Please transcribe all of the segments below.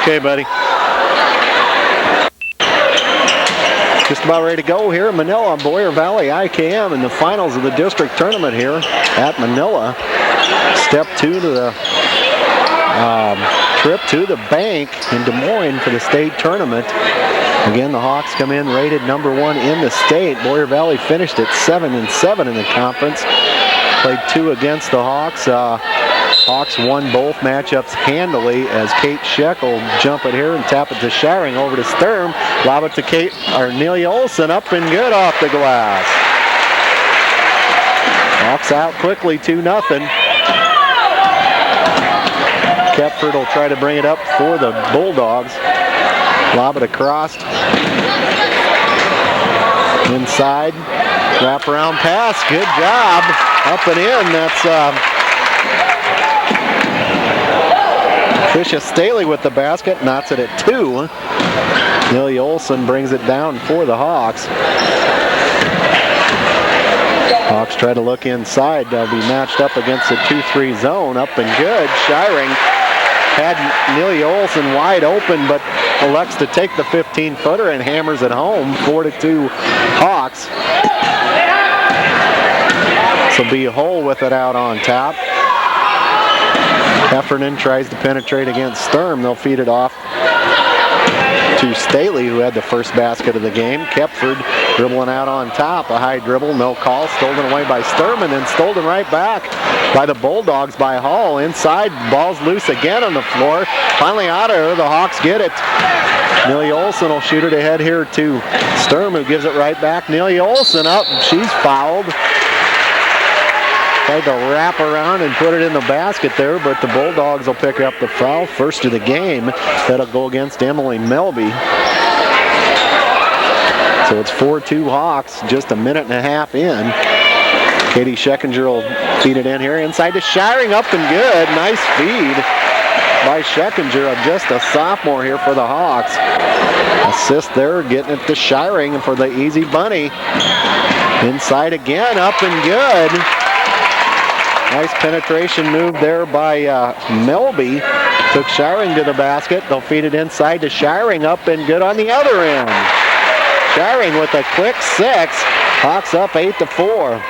Okay, buddy. Just about ready to go here in Manila, Boyer Valley IKM in the finals of the district tournament here at Manila. Step 2 to the trip to the bank in Des Moines for the state tournament. Again, the Hawks come in rated number 1 in the state. Boyer Valley finished at 7-7 in the conference. Played 2 against the Hawks. Hawks won both matchups handily as Kate Scheck will jump it here and tap it to Shiring over to Sturm. Lob it to Nelia Olson, up and good off the glass. Hawks out quickly, 2-0. Kepford will try to bring it up for the Bulldogs. Lob it across. Inside. Wraparound pass. Good job. Up and in. That's Tricia Staley with the basket. Knots it at 2. Nelia Olson brings it down for the Hawks. Hawks try to look inside. They'll be matched up against the 2-3 zone. Up and good. Shiring had Nelia Olson wide open, but elects to take the 15-footer and hammers it home. 4-2 Hawks. So be Hull with it out on top. Heffernan tries to penetrate against Sturm. They'll feed it off to Staley, who had the first basket of the game. Kepford dribbling out on top. A high dribble, no call. Stolen away by Sturm, and then stolen right back by the Bulldogs by Hall. Inside, ball's loose again on the floor. Finally out of her, the Hawks get it. Nelia Olson will shoot it ahead here to Sturm, who gives it right back. Nelia Olson up. She's fouled. Tried to wrap around and put it in the basket there, but the Bulldogs will pick up the foul. First of the game. That'll go against Emily Melby. So it's 4-2 Hawks, just a minute and a half in. Katie Scheckinger will feed it in here. Inside to Shiring, up and good. Nice feed by Scheckinger, just a sophomore here for the Hawks. Assist there, getting it to Shiring for the easy bunny. Inside again, up and good. Nice penetration move there by Melby. Took Shiring to the basket. They'll feed it inside to Shiring, up and good on the other end. Shiring with a quick 6. Hawks up 8-4.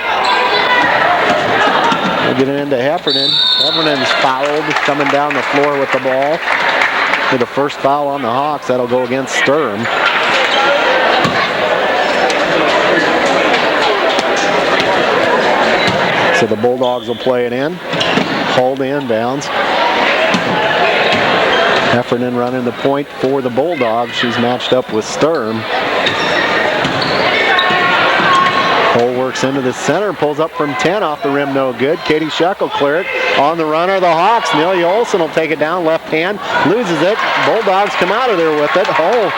We'll get it into Heffernan. Heffernan's fouled, coming down the floor with the ball. For the first foul on the Hawks, that'll go against Sturm. So the Bulldogs will play it in. Hold inbounds. Heffernan running the point for the Bulldogs. She's matched up with Sturm. Hull works into the center, pulls up from 10 off the rim, no good. Katie Scheck will clear it. On the runner, the Hawks. Nelia Olson will take it down, left hand, loses it. Bulldogs come out of there with it. Hull.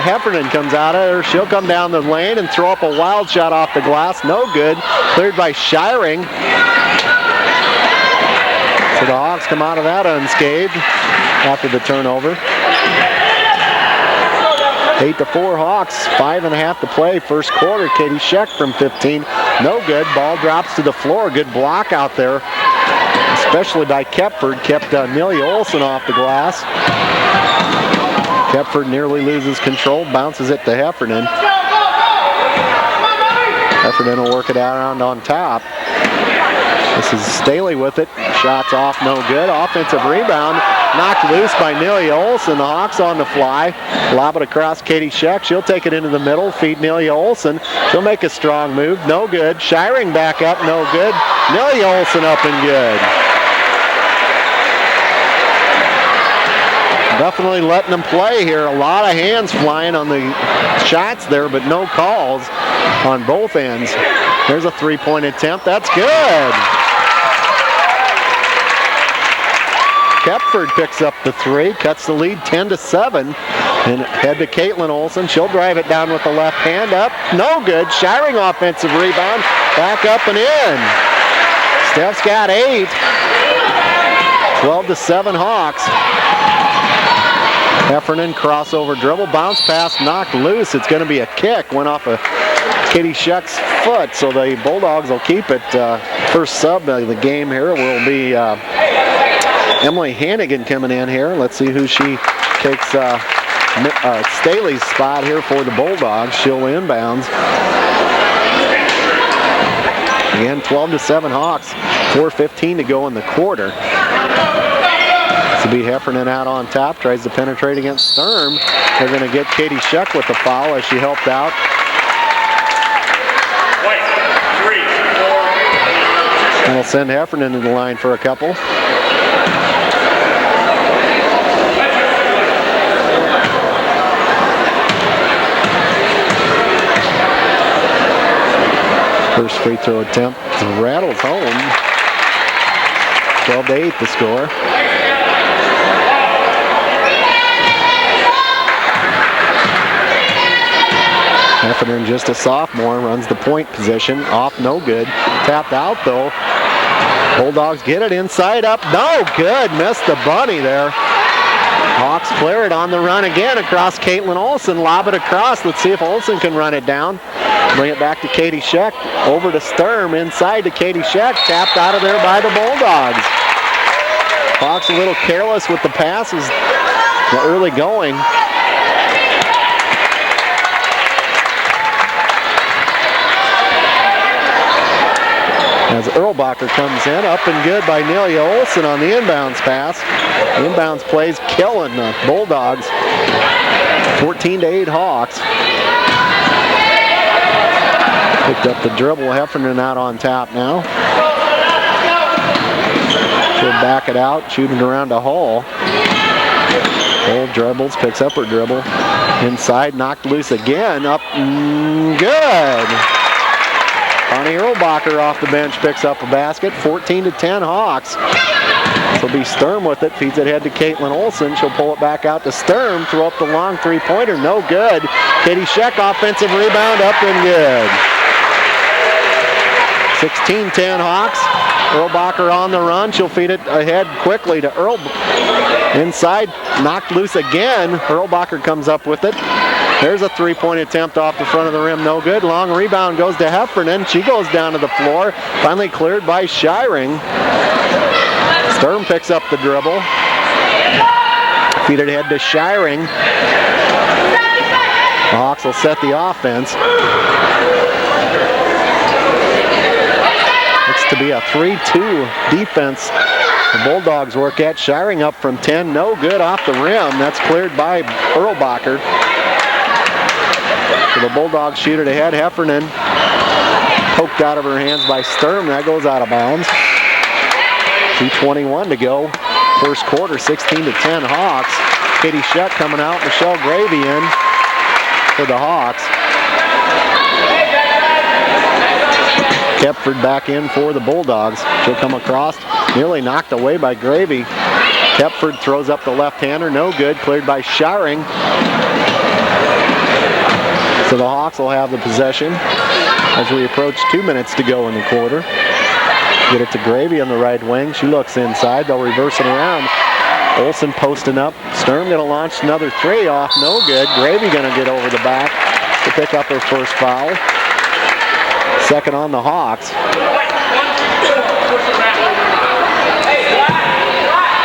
Heffernan comes out of there. She'll come down the lane and throw up a wild shot off the glass. No good. Cleared by Shiring. So the Hawks come out of that unscathed after the turnover. 8-4 Hawks, 5.5 to play. First quarter, Katie Scheck from 15. No good. Ball drops to the floor. Good block out there, especially by Kepford. Kept Nelia Olson off the glass. Kepford nearly loses control, bounces it to Heffernan. Heffernan will work it out around on top. This is Staley with it. Shots off, no good. Offensive rebound, knocked loose by Nelia Olson. The Hawks on the fly. Lob it across Katie Scheck. She'll take it into the middle, feed Nelia Olson. She'll make a strong move, no good. Shiring back up, no good. Nelia Olson up and good. Definitely letting them play here. A lot of hands flying on the shots there, but no calls on both ends. There's a three-point attempt. That's good. Kepford picks up the 3, cuts the lead 10-7. And head to Caitlin Olson. She'll drive it down with the left hand up. No good. Shiring offensive rebound. Back up and in. Steph's got 8. 12-7 Hawks. Heffernan crossover dribble, bounce pass, knocked loose. It's going to be a kick. Went off of Katie Scheck's foot, so the Bulldogs will keep it. First sub of the game here will be Emily Hannigan coming in here. Let's see who she takes Staley's spot here for the Bulldogs. She'll inbounds. Again, 12-7 Hawks. 4:15 to go in the quarter. This will be Heffernan out on top. Tries to penetrate against Sturm. They're going to get Katie Scheck with the foul as she helped out. And we'll send Heffernan to the line for a couple. First free throw attempt rattles home. 12-8 the score. Heffernan, just a sophomore, runs the point position. Off, no good. Tapped out though. Bulldogs get it inside up. No good. Missed the bunny there. Hawks clear it on the run again across Caitlin Olsen. Lob it across. Let's see if Olsen can run it down. Bring it back to Katie Scheck. Over to Sturm. Inside to Katie Scheck. Tapped out of there by the Bulldogs. Hawks a little careless with the passes. The early going. As Erlbacher comes in, up and good by Nelia Olsen on the inbounds pass. The inbounds plays killing the Bulldogs. 14-8 Hawks. Picked up the dribble. Heffernan out on top now. She'll back it out, shooting around to Hall. Hall dribbles, picks up her dribble. Inside, knocked loose again. Up, good. Connie Erlbacher off the bench picks up a basket. 14-10 Hawks. This will be Sturm with it. Feeds it ahead to Caitlin Olsen. She'll pull it back out to Sturm. Throw up the long three-pointer. No good. Katie Scheck offensive rebound. Up and good. 16-10 Hawks. Erlbacher on the run. She'll feed it ahead quickly to Earl. Inside. Knocked loose again. Erlbacher comes up with it. There's a three-point attempt off the front of the rim, no good. Long rebound goes to Heffernan. She goes down to the floor. Finally cleared by Shiring. Sturm picks up the dribble. Feed it ahead to Shiring. The Hawks will set the offense. Looks to be a 3-2 defense. The Bulldogs work at. Shiring up from 10, no good off the rim. That's cleared by Erlbacher. So the Bulldogs shoot it ahead. Heffernan poked out of her hands by Sturm. That goes out of bounds. 2:21 to go. First quarter, 16-10 Hawks. Katie Scheck coming out. Michelle Gravy in for the Hawks. Kepford back in for the Bulldogs. She'll come across. Nearly knocked away by Gravy. Kepford throws up the left-hander. No good. Cleared by Shiring. So the Hawks will have the possession as we approach 2 minutes to go in the quarter. Get it to Gravy on the right wing. She looks inside. They'll reverse it around. Olsen posting up. Sturm going to launch another three off. No good. Gravy going to get over the back to pick up her first foul. Second on the Hawks.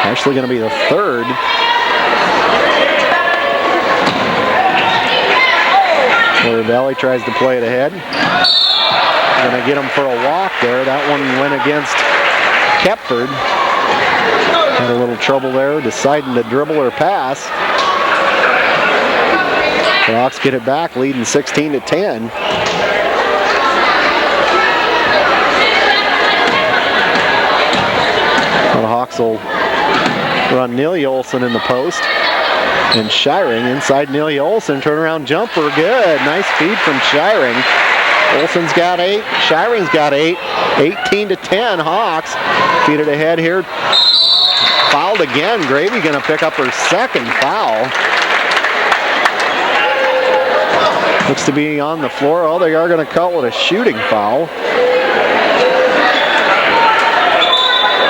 Actually going to be the third. Where Valley tries to play it ahead. Going to get him for a walk there. That one went against Kepford. Had a little trouble there, deciding to dribble or pass. The Hawks get it back, leading 16-10. The Hawks will run Nelia Olsen in the post. And Shiring inside Nelia Olsen. Turnaround jumper, good. Nice feed from Shiring. Olsen's got 8. Shiring's got 8. 18-10 Hawks. Feed it ahead here. Fouled again. Gravy going to pick up her second foul. Looks to be on the floor. Oh, they are going to call it a shooting foul.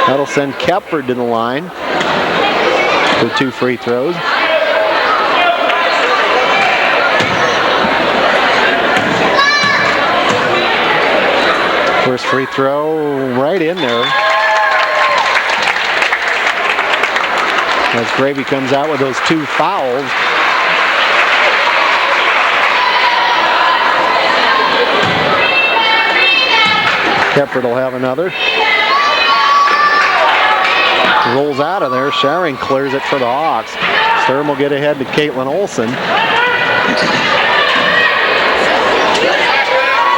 That'll send Kepford to the line for 2 free throws. First free throw right in there. as Gravy comes out with those 2 fouls. Kepford will have another. Rolls out of there. Showering clears it for the Hawks. Sturm will get ahead to Caitlin Olson.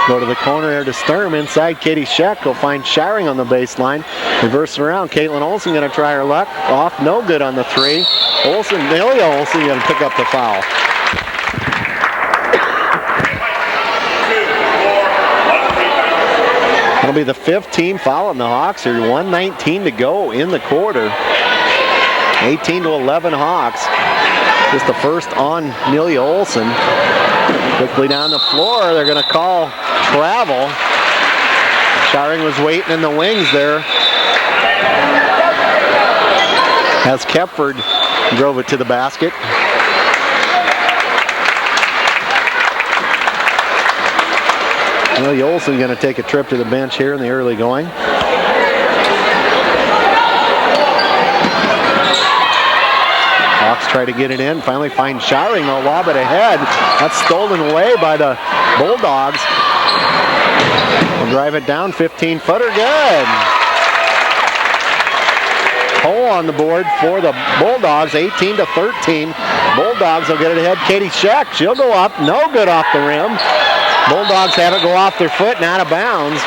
Go to the corner here to Sturm. Inside, Katie Scheck will find Showering on the baseline. Reverse around. Caitlin Olson going to try her luck. Off, no good on the 3. Nelia Olson going to pick up the foul. That'll be the 5th team foul on the Hawks here. 1:19 to go in the quarter. 18-11 Hawks. Just the first on Nelia Olson. Quickly down the floor. They're going to call travel. Showering was waiting in the wings there, as Kepford drove it to the basket. Nelia Olson going to take a trip to the bench here in the early going. Hawks try to get it in. Finally find Showering. They'll lob it ahead. That's stolen away by the Bulldogs. They'll drive it down. 15-footer. Good. Hole on the board for the Bulldogs. 18-13. Bulldogs will get it ahead. Katie Scheck. She'll go up. No good off the rim. Bulldogs have it go off their foot and out of bounds.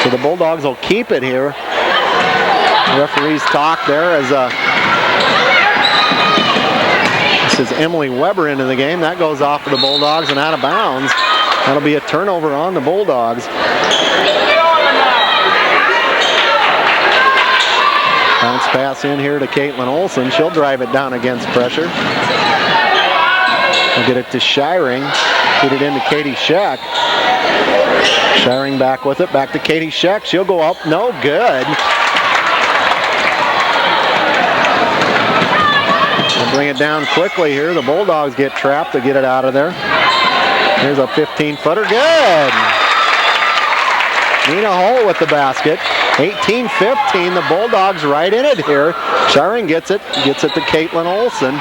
So the Bulldogs will keep it here. The referees talk there as this is Emily Weber into the game. That goes off of the Bulldogs and out of bounds. That'll be a turnover on the Bulldogs. Bounce pass in here to Caitlin Olson. She'll drive it down against pressure. We'll get it to Showering. Get it into Katie Scheck. Showering back with it. Back to Katie Scheck. She'll go up. No good. We'll bring it down quickly here. The Bulldogs get trapped to get it out of there. Here's a 15-footer. Good. Nina Hull with the basket. 18-15. The Bulldogs right in it here. Showering gets it to Caitlin Olson.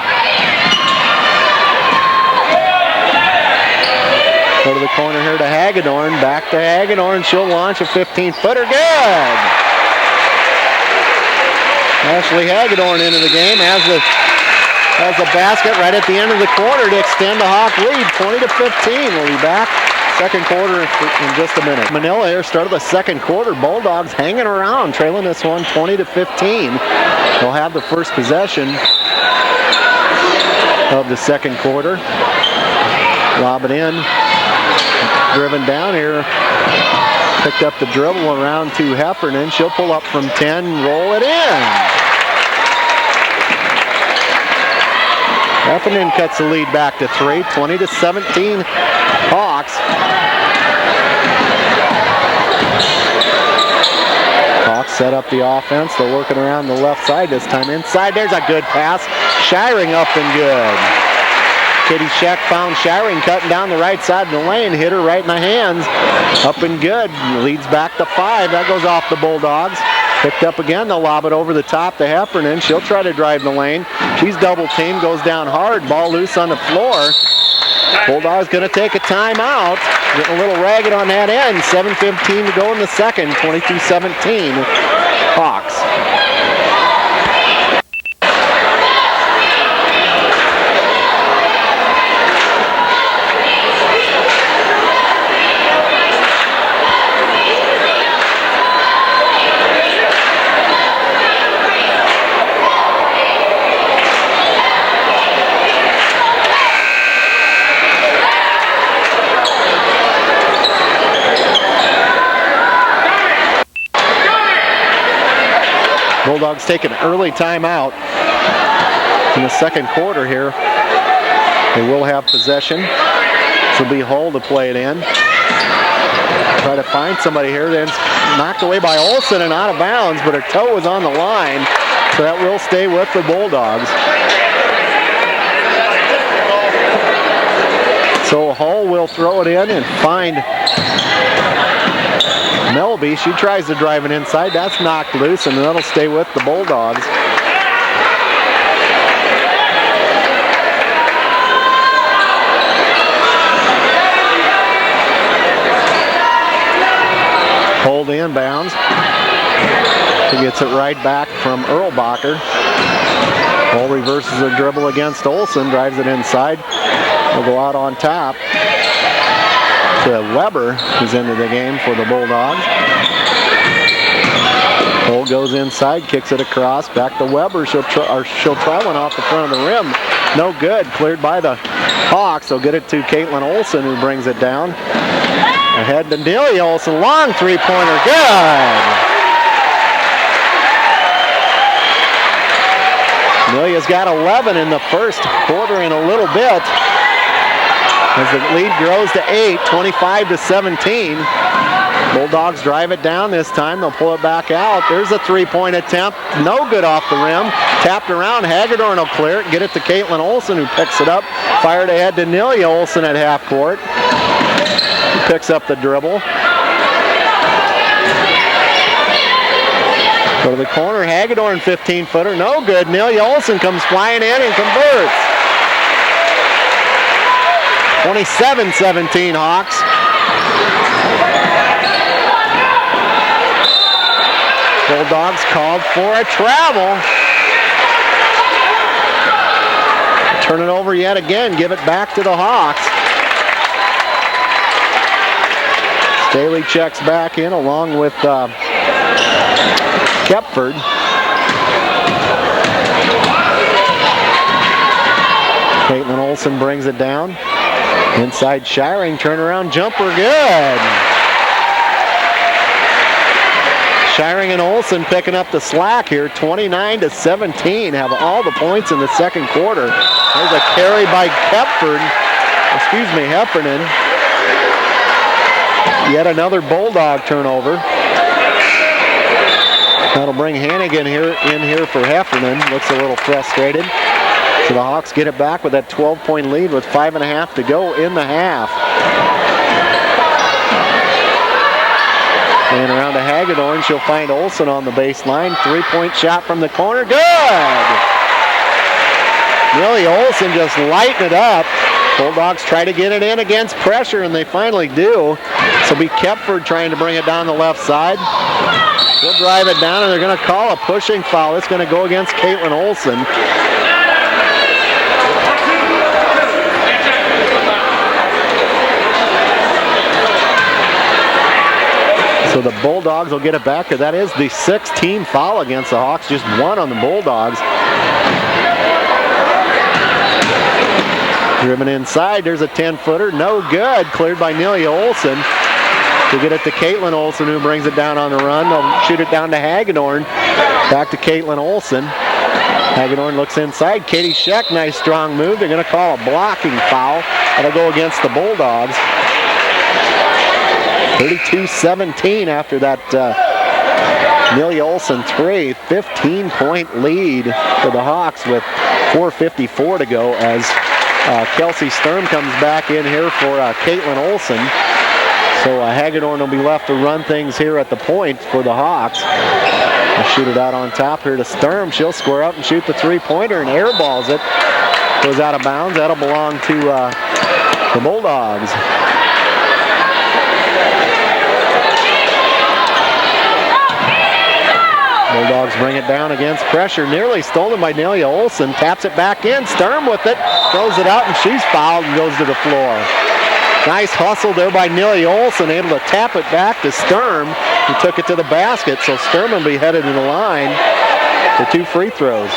Go to the corner here to Hagedorn. Back to Hagedorn. She'll launch a 15-footer. Good. Ashley Hagedorn into the game has the basket right at the end of the quarter to extend the Hawk lead. 20-15. We'll be back second quarter in just a minute. Manila here started the second quarter. Bulldogs hanging around, trailing this one 20-15. They'll have the first possession of the second quarter. Lob it in. Driven down here. Picked up the dribble around to Heffernan. She'll pull up from 10, roll it in. Heffernan cuts the lead back to 3, 20-17 Hawks. Hawks set up the offense. They're working around the left side this time. Inside, there's a good pass. Showering up and good. Katie Scheck found Showering cutting down the right side of the lane. Hit her right in the hands. Up and good. Leads back to 5. That goes off the Bulldogs. Picked up again. They'll lob it over the top to Heffernan. She'll try to drive the lane. She's double teamed. Goes down hard. Ball loose on the floor. Bulldogs going to take a timeout. Getting a little ragged on that end. 7:15 to go in the second. 22-17 Hawks. Bulldogs take an early timeout in the second quarter here. They will have possession. This will be Hull to play it in. Try to find somebody here. Then knocked away by Olson and out of bounds, but her toe was on the line, so that will stay with the Bulldogs. Cole will throw it in and find Melby. She tries to drive it inside. That's knocked loose, and that'll stay with the Bulldogs. Hold inbounds. She gets it right back from Erlbacher. Cole reverses the dribble against Olsen, drives it inside. Will go out on top to Weber, who's into the game for the Bulldogs. Cole goes inside, kicks it across, back to Weber. She'll try one off the front of the rim. No good, cleared by the Hawks. They'll get it to Caitlin Olsen, who brings it down. Ahead to Delia Olsen, long three-pointer, good! Amelia's got 11 in the first quarter in a little bit. As the lead grows to 8, 25-17. Bulldogs drive it down this time. They'll pull it back out. There's a three-point attempt. No good off the rim. Tapped around. Hagedorn will clear it. Get it to Caitlin Olsen, who picks it up. Fired ahead to Nelia Olsen at half court. He picks up the dribble. Go to the corner. Hagedorn 15-footer. No good. Nelia Olsen comes flying in and converts. 27-17 Hawks. Bulldogs called for a travel. Turn it over yet again. Give it back to the Hawks. Staley checks back in along with Kepford. Caitlin Olsen brings it down. Inside Shiring, turnaround jumper, good. Shiring and Olsen picking up the slack here, 29-17, have all the points in the second quarter. There's a carry by Heffernan. Yet another Bulldog turnover. That'll bring Hannigan in here for Heffernan. Looks a little frustrated. So the Hawks get it back with that 12-point lead with 5.5 to go in the half. And around to Hagedorn, she'll find Olsen on the baseline. Three-point shot from the corner, good! Millie Olsen just lighting it up. Bulldogs try to get it in against pressure, and they finally do. So be Kepford trying to bring it down the left side. They'll drive it down, and they're going to call a pushing foul. It's going to go against Caitlin Olsen. So the Bulldogs will get it back. That is the 6th-team foul against the Hawks. Just one on the Bulldogs. Driven inside. There's a 10-footer. No good. Cleared by Nelia Olsen. To get it to Caitlin Olsen, who brings it down on the run. They'll shoot it down to Hagedorn. Back to Caitlin Olsen. Hagedorn looks inside. Katie Scheck, nice strong move. They're going to call a blocking foul. That'll go against the Bulldogs. 32-17 after that Nelia Olsen three. 15-point lead for the Hawks with 4:54 to go as Kelsey Sturm comes back in here for Caitlin Olsen. So Hagedorn will be left to run things here at the point for the Hawks. They'll shoot it out on top here to Sturm. She'll square up and shoot the three-pointer and airballs it. Goes out of bounds. That'll belong to the Bulldogs. Bulldogs bring it down against pressure. Nearly stolen by Nelia Olsen. Taps it back in. Sturm with it. Throws it out, and she's fouled and goes to the floor. Nice hustle there by Nelia Olsen. Able to tap it back to Sturm, who took it to the basket. So Sturm will be headed to the line for 2 free throws.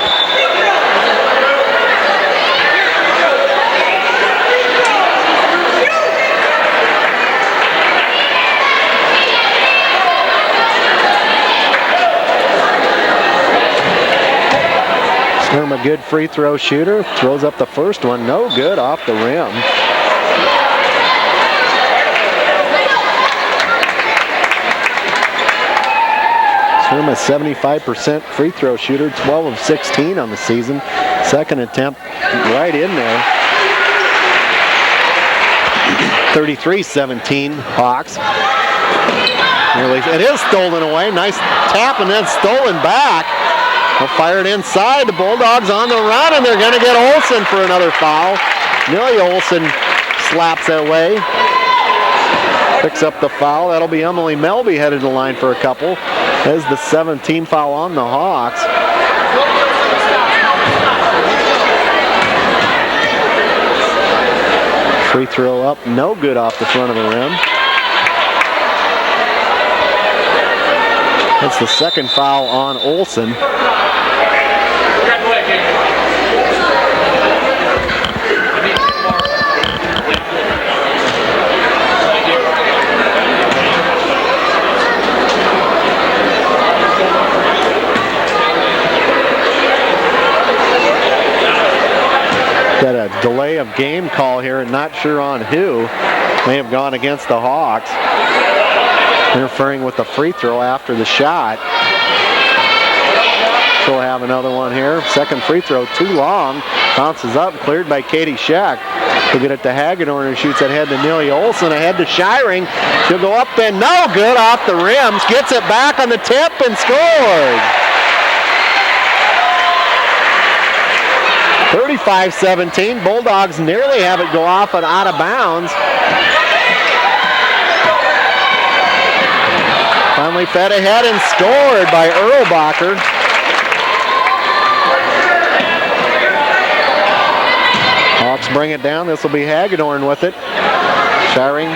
Sturm, a good free throw shooter, throws up the first one, no good off the rim. Sturm, a 75% free throw shooter, 12 of 16 on the season. Second attempt right in there. 33-17 Hawks. It is stolen away. Nice tap and then stolen back. They'll fire it inside. The Bulldogs on the run, and they're going to get Olsen for another foul. Millie Olsen slaps that way. Picks up the foul. That'll be Emily Melby headed to the line for a couple. There's the 17th foul on the Hawks. Free throw up, no good off the front of the rim. That's the second foul on Olsen. Got a delay of game call here, and not sure on who. May have gone against the Hawks. Interfering with the free throw after the shot. She'll have another one here. Second free throw, too long. Bounces up, cleared by Katie Scheck. She'll get it to Hagedorn, and shoots ahead to Millie Olsen. Ahead to Shiring. She'll go up and no good off the rims. Gets it back on the tip and scores. 35-17. Bulldogs nearly have it go off and out of bounds. Finally fed ahead and scored by Erlbacher. Hawks bring it down. This will be Hagedorn with it. Shiring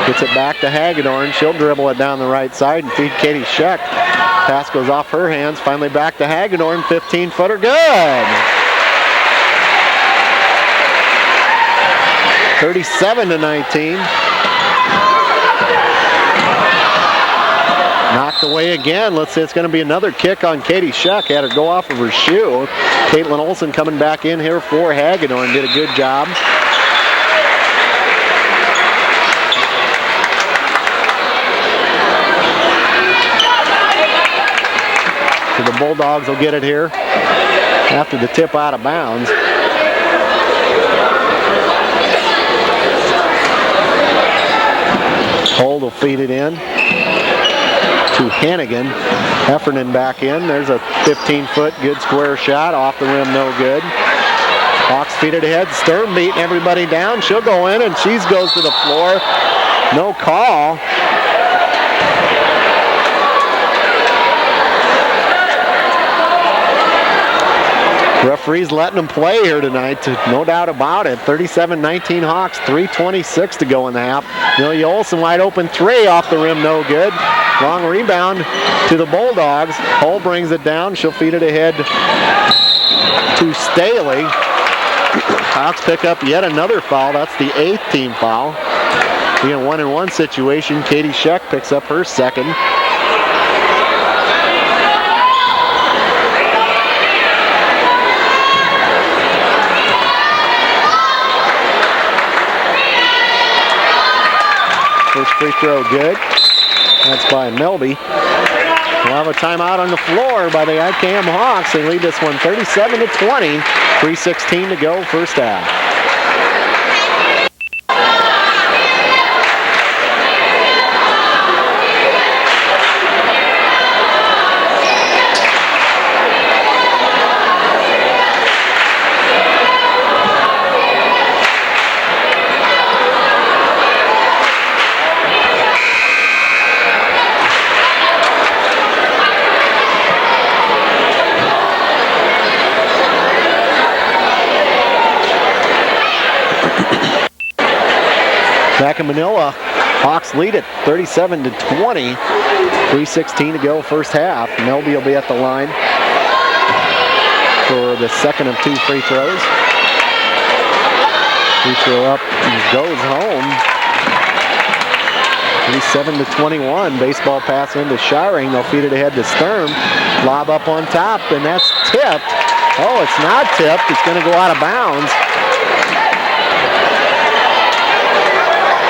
gets it back to Hagedorn. She'll dribble it down the right side and feed Katie Scheck. Pass goes off her hands. Finally back to Hagedorn. 15-footer, good. 37-19. Knocked away again. Let's see, it's going to be another kick on Katie Scheck. Had her go off of her shoe. Caitlin Olsen coming back in here for Hagedorn. Did a good job. So the Bulldogs will get it here after the tip out of bounds. Hold will feed it in to Hannigan. Heffernan back in. There's a 15-foot good square shot. Off the rim, no good. Hawks feed it ahead. Stern beating everybody down. She'll go in and she goes to the floor. No call. Referees letting them play here tonight, no doubt about it. 37-19 Hawks, 3:26 to go in the half. Millie Olsen wide open three off the rim, no good. Long rebound to the Bulldogs. Hull brings it down. She'll feed it ahead to Staley. Hawks pick up yet another foul. That's the 8th team foul. In a 1-and-1 situation, Katie Scheck picks up her second. First free throw good. That's by Melby. We'll have a timeout on the floor by the IKM Hawks. They lead this one 37-20. 3:16 to go, first half. Back in Manila, Hawks lead it 37-20. 3:16 to go, first half. Melby will be at the line for the second of two free throws. Free throw up and goes home. 37-21. Baseball pass into Shiring. They'll feed it ahead to Sturm. Lob up on top, and that's tipped. Oh, it's not tipped. It's going to go out of bounds.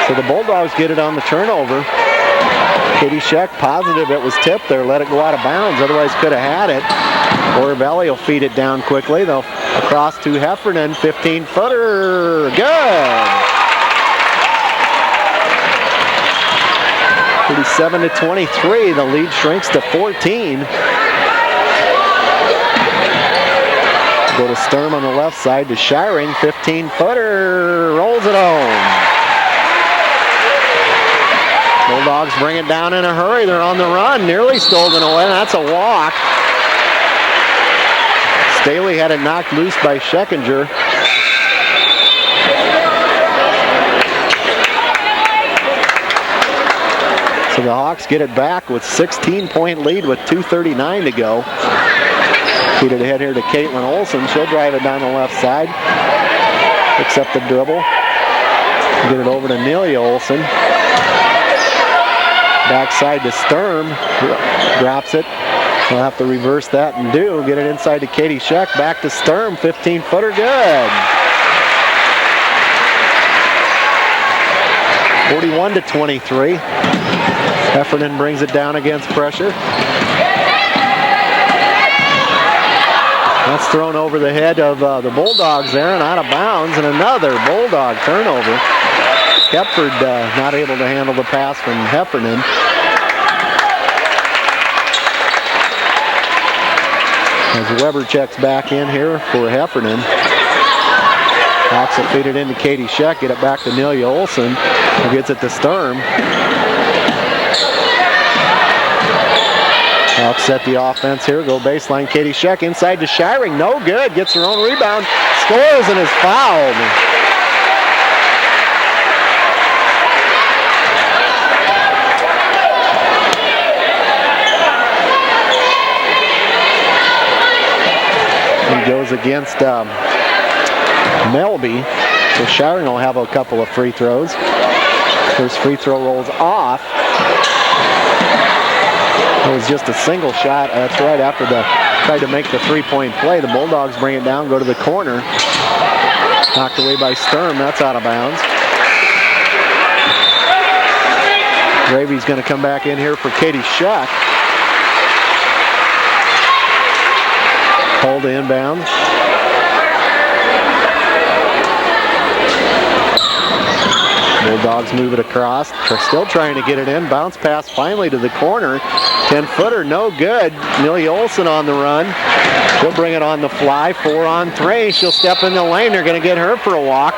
So the Bulldogs get it on the turnover. Katie Scheck positive it was tipped there. Let it go out of bounds. Otherwise could have had it. Orvelli will feed it down quickly. They'll across to Heffernan. 15-footer. Good. 37-23. The lead shrinks to 14. Go to Sturm on the left side to Shiring. 15-footer. Rolls it home. Bulldogs bring it down in a hurry. They're on the run. Nearly stolen away. That's a walk. Staley had it knocked loose by Scheckinger. So the Hawks get it back with 16-point lead with 2:39 to go. Feed it ahead here to Caitlin Olson. She'll drive it down the left side. Picks up the dribble. Get it over to Nelia Olson. Backside to Sturm. Drops it. We'll have to reverse that and get it inside to Katie Scheck. Back to Sturm. 15-footer. Good. 41-23. Heffernan brings it down against pressure. That's thrown over the head of the Bulldogs there and out of bounds, and another Bulldog turnover. Kepford not able to handle the pass from Heffernan. As Weber checks back in here for Heffernan. Hawks will feed it into Katie Scheck, get it back to Nelia Olson, who gets it to Sturm. Hawks set the offense here, go baseline, Katie Scheck inside to Shiring, no good, gets her own rebound, scores and is fouled. He goes against Melby, so Shiring will have a couple of free throws. First free throw rolls off. It was just a single shot. That's right after the tried to make the three-point play. The Bulldogs bring it down, go to the corner. Knocked away by Sturm. That's out of bounds. Gravy's going to come back in here for Katie Scheck. Hold to inbound. Bulldogs move it across. They're still trying to get it in. Bounce pass finally to the corner. 10-footer, no good. Nelia Olson on the run. She'll bring it on the fly. 4-on-3. She'll step in the lane. They're going to get her for a walk.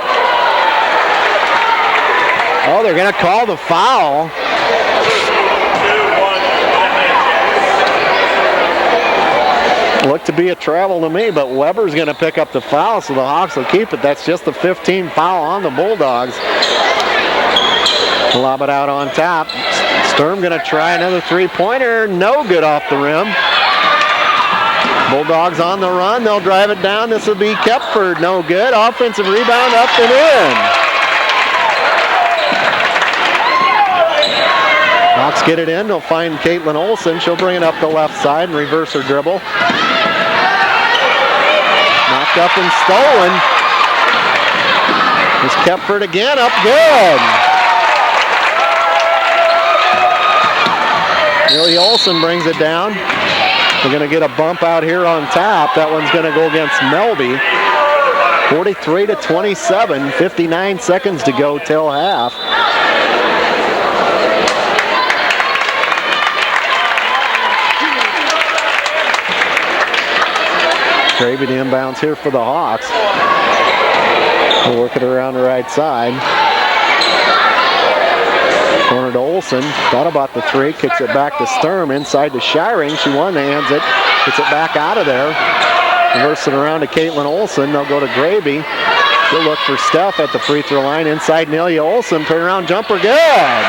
Oh, they're going to call the foul. Looked to be a travel to me, but Weber's going to pick up the foul, so the Hawks will keep it. That's just the 15th foul on the Bulldogs. Lob it out on top. Sturm going to try another three-pointer. No good off the rim. Bulldogs on the run. They'll drive it down. This will be Kepford. No good. Offensive rebound up and in. Hawks get it in. They'll find Caitlin Olson. She'll bring it up the left side and reverse her dribble. Knocked up and stolen. It's Kepford again. Up good. Nelia Olson brings it down. We're going to get a bump out here on top. That one's going to go against Melby. 43-27. 59 seconds to go till half. Gravy to inbounds here for the Hawks. We'll work it around the right side. Corner to Olson. Thought about the three. Kicks it back to Sturm. Inside to Shiring. She one-hands it. Gets it back out of there. Reverse it around to Caitlin Olson. They'll go to Gravy. She'll look for Steph at the free throw line. Inside Nelia Olson. Turnaround jumper. Good.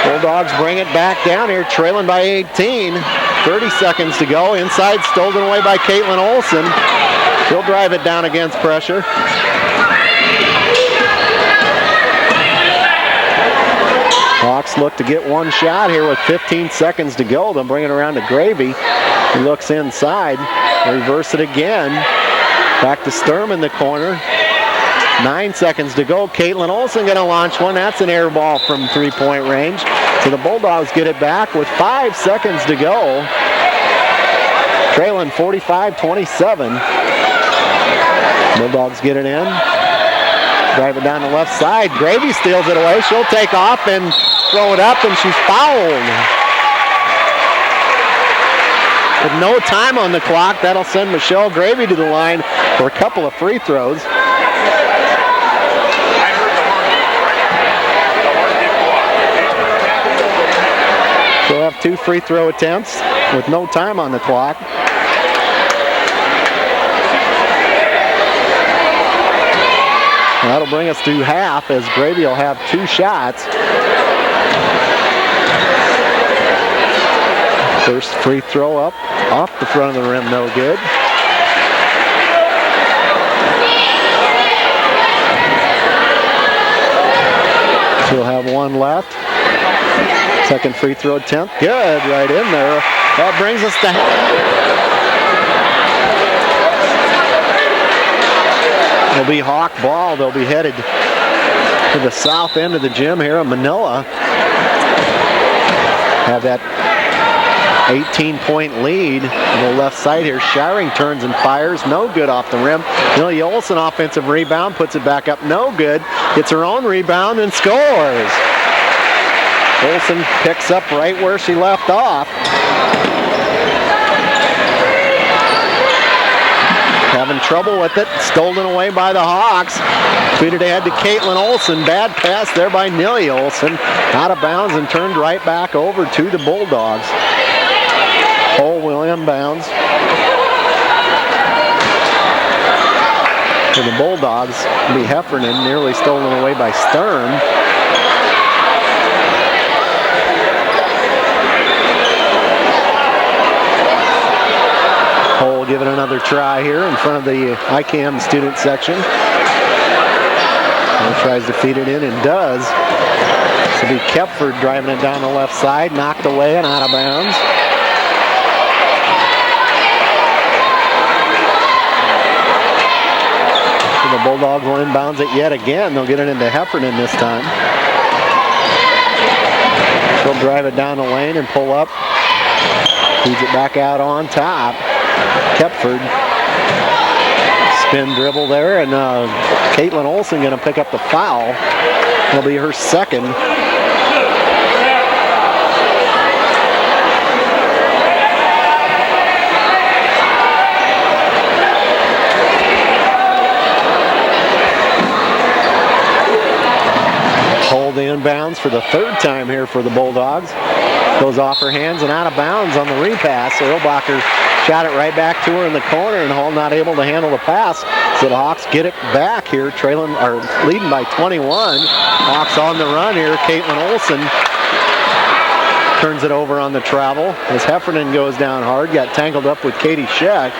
Bulldogs bring it back down here. Trailing by 18. 30 seconds to go. Inside, stolen away by Caitlin Olson. She'll drive it down against pressure. Hawks look to get one shot here with 15 seconds to go. They'll bring it around to Gravy. He looks inside. Reverse it again. Back to Sturm in the corner. 9 seconds to go. Caitlin Olson going to launch one. That's an air ball from three-point range. So the Bulldogs get it back with 5 seconds to go. Trailing 45-27. Bulldogs get it in. Drive it down the left side. Gravy steals it away. She'll take off and throw it up, and she's fouled. With no time on the clock, that'll send Michelle Gravy to the line for a couple of free throws. She'll have 2 free throw attempts with no time on the clock. And that'll bring us to half as Gravy will have 2 shots. First free throw up off the front of the rim, no good. She'll have 1 left. Second free throw attempt, good, right in there. That brings us to it'll be Hawk ball. They'll be headed to the south end of the gym here in Manila. Have that 18-point lead on the left side here. Shiring turns and fires, no good off the rim. Amelia Olson offensive rebound, puts it back up, no good. Gets her own rebound and scores. Olson picks up right where she left off. Having trouble with it, stolen away by the Hawks. Feed it ahead to Caitlin Olson. Bad pass there by Nelia Olson. Out of bounds and turned right back over to the Bulldogs. Cole will inbounds. For the Bulldogs, it'll be Heffernan, nearly stolen away by Sturm. Cole giving another try here in front of the IKM student section. And tries to feed it in and does. This will be Kepford driving it down the left side, knocked away and out of bounds. So the Bulldogs will inbounds it yet again. They'll get it into Heffernan this time. She'll drive it down the lane and pull up. Feeds it back out on top. Kepford. Spin dribble there, and Caitlin Olson going to pick up the foul. It'll be her second. Hold the inbounds for the 3rd time here for the Bulldogs. Goes off her hands and out of bounds on the repass. Erlbacher shot it right back to her in the corner, and Hall not able to handle the pass. So the Hawks get it back here, leading by 21. Hawks on the run here. Caitlin Olson turns it over on the travel as Heffernan goes down hard. Got tangled up with Katie Scheck.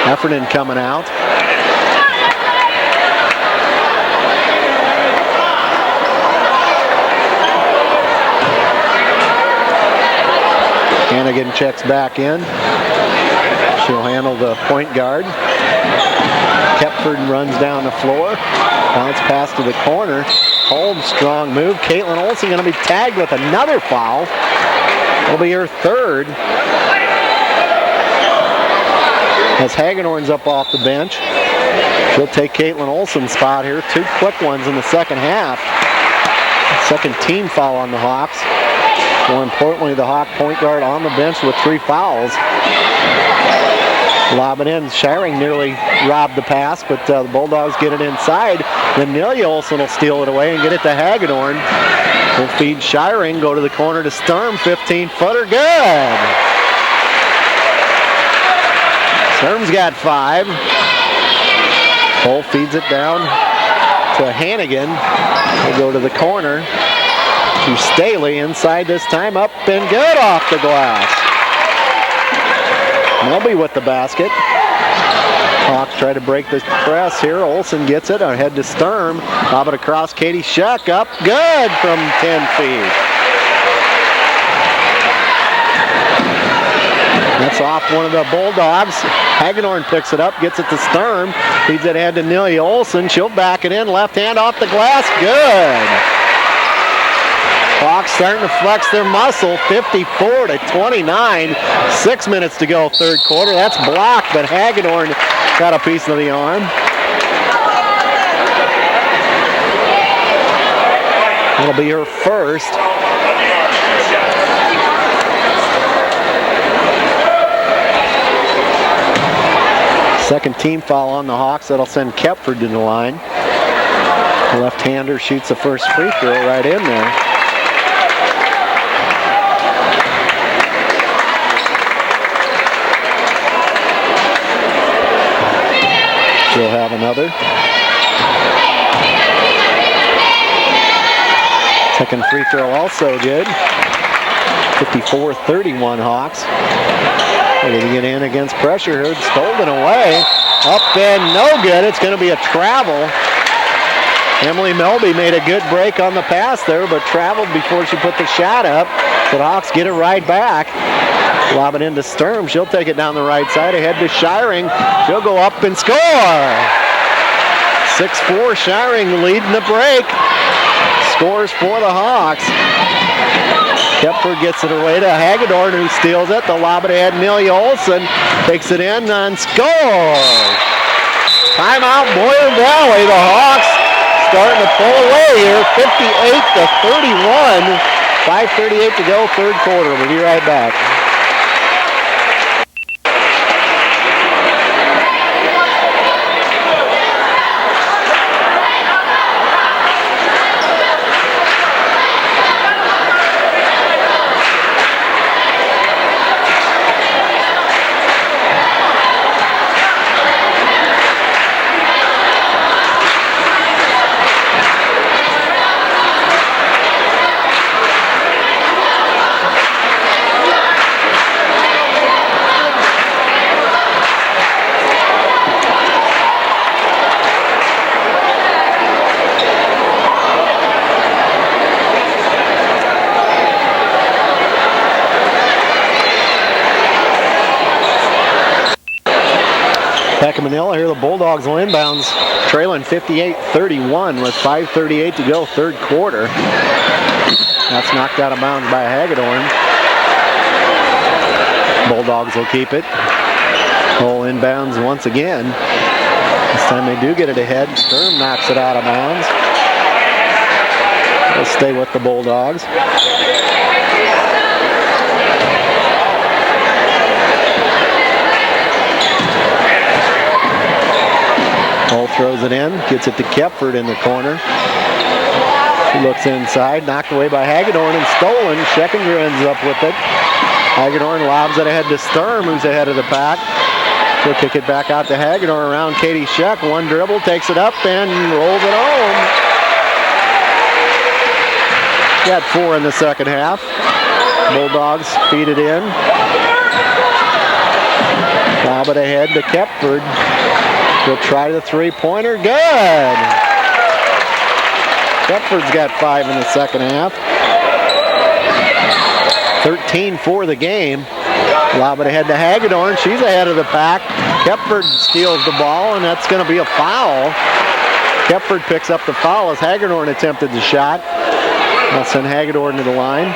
Heffernan coming out. Hannigan checks back in. She'll handle the point guard. Kepford runs down the floor. Bounce pass to the corner. Hold, strong move. Caitlin Olson going to be tagged with another foul. It'll be her 3rd. As Hagedorn's up off the bench. She'll take Caitlin Olson's spot here. 2 quick ones in the second half. Second team foul on the Hawks. More importantly, the Hawk point guard on the bench with 3 fouls. Lob it in. Shiring nearly robbed the pass, but the Bulldogs get it inside. Then Nelia Olson will steal it away and get it to Hagedorn. Will feed Shiring, go to the corner to Sturm. 15-footer, good. Sturm's got 5. Cole feeds it down to Hannigan. We'll go to the corner to Staley, inside this time, up and good off the glass. Melby with the basket. Hawks try to break the press here. Olson gets it, ahead to Sturm. Lob it across, Katie Scheck, up, good from 10 feet. That's off one of the Bulldogs. Hagedorn picks it up, gets it to Sturm. Feeds it ahead to Nelia Olson. She'll back it in, left hand off the glass, good. Hawks starting to flex their muscle, 54-29. 6 minutes to go, 3rd quarter. That's blocked, but Hagedorn got a piece of the arm. That'll be her first. Second team foul on the Hawks. That'll send Kepford to the line. Left-hander shoots the first free throw right in there. She'll have another. Second free throw also good. 54-31 Hawks. Ready to get in against pressure here. Stolen away. Up and no good. It's going to be a travel. Emily Melby made a good break on the pass there, but traveled before she put the shot up. So the Hawks get it right back. Lob it into Sturm. She'll take it down the right side. Ahead to Shiring. She'll go up and score. 6-4 Shiring leading the break. Scores for the Hawks. Kepford gets it away to Hagedorn, who steals it. The lob it ahead. Amelia Olson takes it in and scores. Timeout Boyer Valley. The Hawks starting to pull away here. 58-31. 5:38 to go, third quarter. We'll be right back. Back in Manila here, the Bulldogs will inbounds, trailing 58-31 with 5:38 to go, third quarter. That's knocked out of bounds by Hagedorn. Bulldogs will keep it. Full inbounds once again. This time they do get it ahead. Sturm knocks it out of bounds. They'll stay with the Bulldogs. Hull throws it in, gets it to Kepford in the corner. She looks inside, knocked away by Hagedorn and stolen. Schekinger ends up with it. Hagedorn lobs it ahead to Sturm, who's ahead of the pack. She'll kick it back out to Hagedorn around Katie Scheck. One dribble, takes it up and rolls it home. Got 4 in the second half. Bulldogs feed it in. Lob it ahead to Kepford. She'll try the three-pointer. Good! Kepford's got 5 in the second half. 13 for the game. Lob it ahead to Hagedorn. She's ahead of the pack. Kepford steals the ball, and that's going to be a foul. Kepford picks up the foul as Hagedorn attempted the shot. I'll send Hagedorn to the line.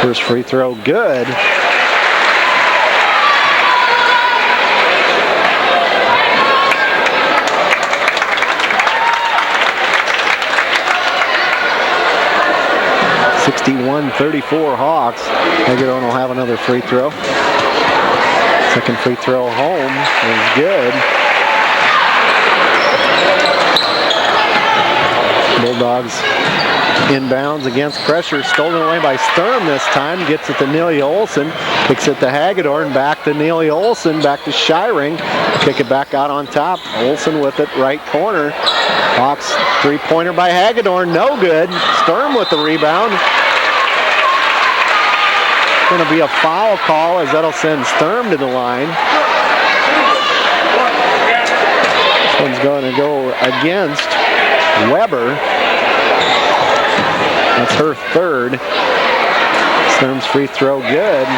First free throw, good. (61-34) Hawks. Hagedorn will have another free throw. Second free throw home is good. Bulldogs inbounds against pressure, stolen away by Sturm this time. Gets it to Nelia Olson, kicks it to Hagedorn, back to Nelia Olson, back to Shiring. Kick it back out on top. Olson with it, right corner. Hawks three-pointer by Hagedorn, no good. Sturm with the rebound. Going to be a foul call as that'll send Sturm to the line. This one's going to go against Weber. That's her third. Sturm's free throw good.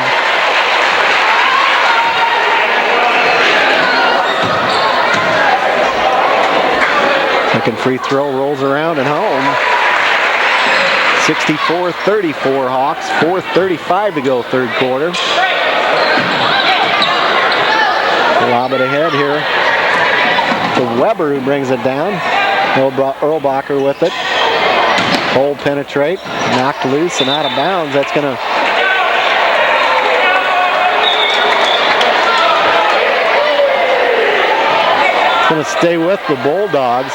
Second free throw rolls around and home. 64-34 Hawks. 4:35 to go, third quarter. Lob it ahead here to Weber, who brings it down. Erlbacher with it. Hole penetrate, knocked loose and out of bounds. That's going to stay with the Bulldogs.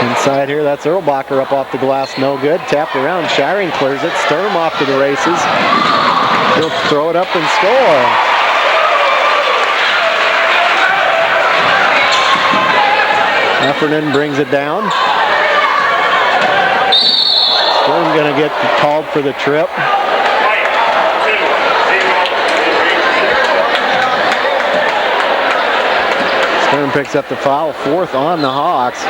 Inside here, that's Erlbacher up off the glass, no good. Tapped around, Shiring clears it. Sturm off to the races. He'll throw it up and score. Heffernan brings it down. Sturm going to get called for the trip. Sturm picks up the foul, 4th on the Hawks.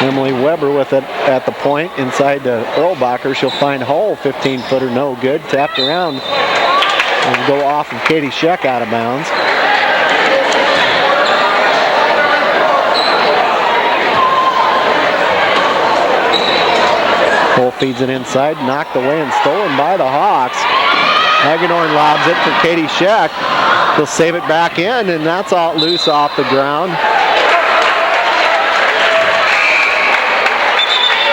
Emily Weber with it at the point, inside to Erlbacher. She'll find Hull, 15-footer, no good. Tapped around and go off of Katie Scheck out of bounds. Hull feeds it inside, knocked away and stolen by the Hawks. Hagedorn lobs it for Katie Scheck. She'll save it back in, and that's out loose off the ground.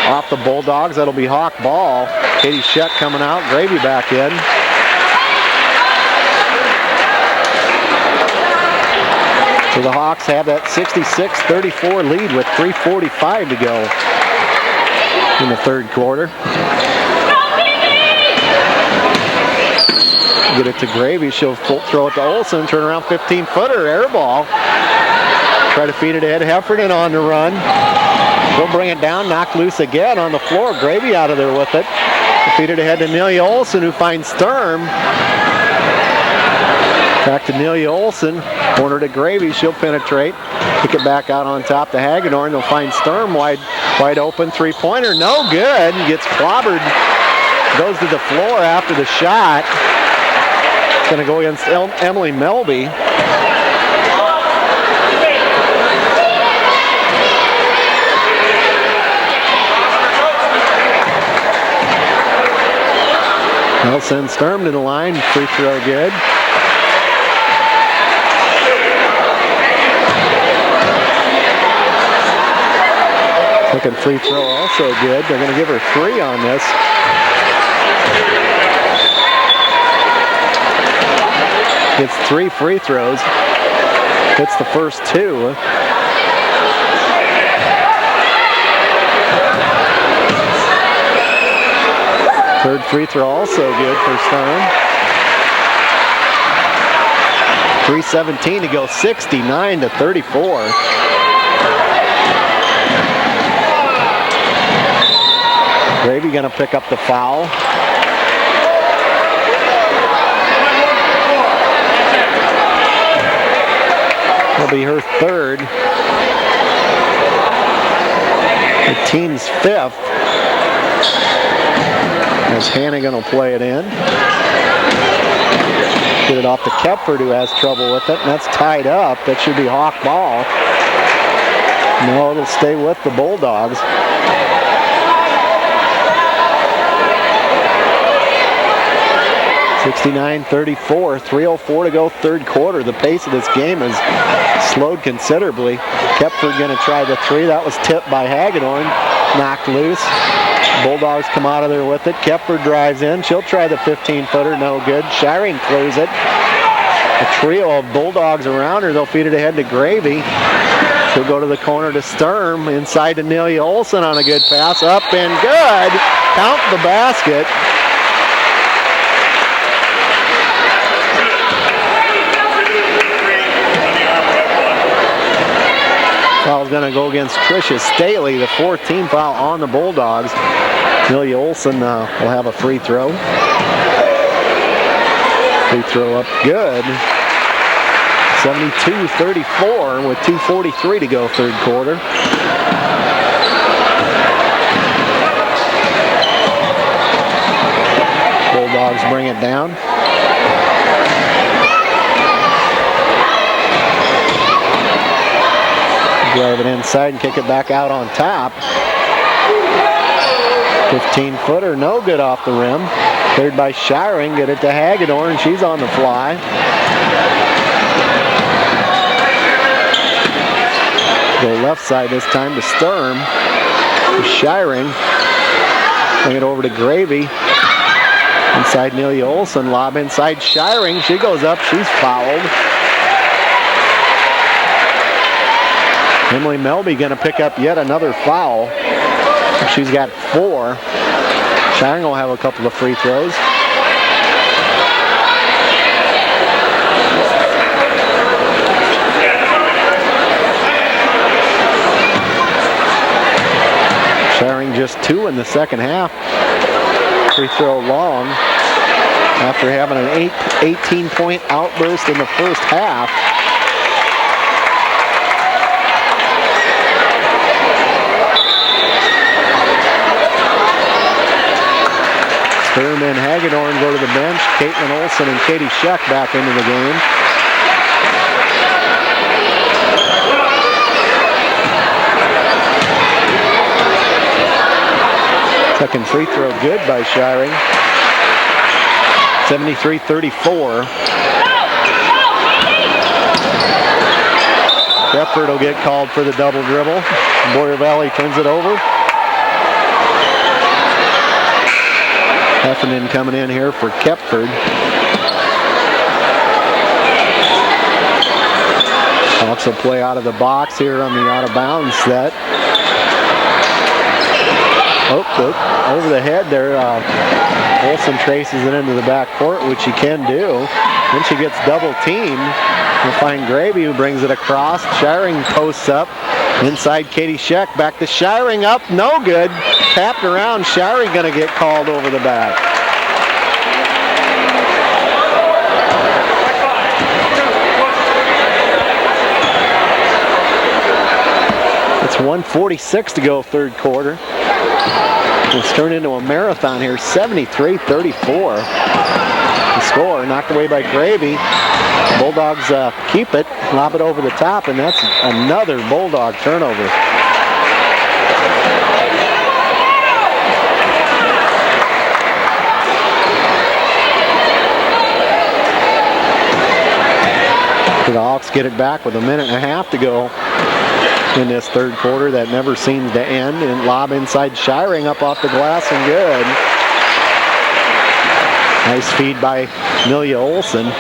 Off the Bulldogs, that'll be Hawk ball. Katie Scheck coming out, Gravy back in. So the Hawks have that 66-34 lead with 3:45 to go in the 3rd quarter. Get it to Gravy, she'll throw it to Olsen, turn around 15-footer, air ball. Try to feed it ahead, Heffernan on the run. They'll bring it down, knocked loose again on the floor. Gravy out of there with it. Feed it ahead to Nelia Olsen, who finds Sturm. Back to Nelia Olsen, corner to Gravy, she'll penetrate. Kick it back out on top to Hagedorn. They'll find Sturm wide open, 3-pointer, no good. Gets clobbered, goes to the floor after the shot. It's going to go against Emily Melby. They'll send Sturm to the line. Free throw good. Second free throw also good. They're going to give her 3 on this. Gets 3 free throws. Hits the first 2. Third free throw also good for Sturm. 3:17 to go, 69-34. Gravy gonna pick up the foul. It'll be her 3rd. The team's 5th. As Hannigan will play it in. Get it off to Kepford, who has trouble with it, and that's tied up. That should be Hawk ball. No, it'll stay with the Bulldogs. (69-34), 3:04 to go, 3rd quarter. The pace of this game has slowed considerably. Kepford going to try the 3. That was tipped by Hagedorn. Knocked loose. Bulldogs come out of there with it. Kepford drives in. She'll try the 15-footer. No good. Shiring clears it. A trio of Bulldogs around her. They'll feed it ahead to Gravy. She'll go to the corner to Sturm. Inside to Nelia Olsen on a good pass. Up and good. Count the basket. Foul's going to go against Tricia Staley, the 14th foul on the Bulldogs. Nelia Olsen will have a free throw. Free throw up good. 72-34 with 2:43 to go, 3rd quarter. Bulldogs bring it down. drive it inside and kick it back out on top. 15-footer, no good off the rim. Cleared by Shiring, get it to Hagedorn, she's on the fly. Go left side this time to Sturm. Shiring. Bring it over to Gravy. Inside Nelia Olson, lob inside Shiring. She goes up, she's fouled. Emily Melby gonna pick up yet another foul. She's got 4. Shiring will have a couple of free throws. Shiring just 2 in the second half. Free throw long after having an 18-point outburst in the first half. Sturm and Hagedorn go to the bench. Caitlin Olson and Katie Scheck back into the game. Second free throw good by Shiring. 73-34. Kepford will get called for the double dribble. Boyer Valley turns it over. Heffernan coming in here for Kepford. Hawks will play out of the box here on the out of bounds set. Oh, over the head there. Olson traces it into the back court, which she can do. Then she gets double teamed. We'll find Gravy, who brings it across. Shiring posts up. Inside Katie Scheck. Back to Shiring, up. No good. Tapped around. Shiring going to get called over the back. It's 1:46 to go, third quarter. It's turned into a marathon here, 73-34. The score, knocked away by Gravy. Bulldogs keep it, lob it over the top, and that's another Bulldog turnover. The Hawks get it back with a minute and a half to go in this third quarter. That never seems to end. And lob inside Shiring, up off the glass and good. Nice feed by Nelia Olson.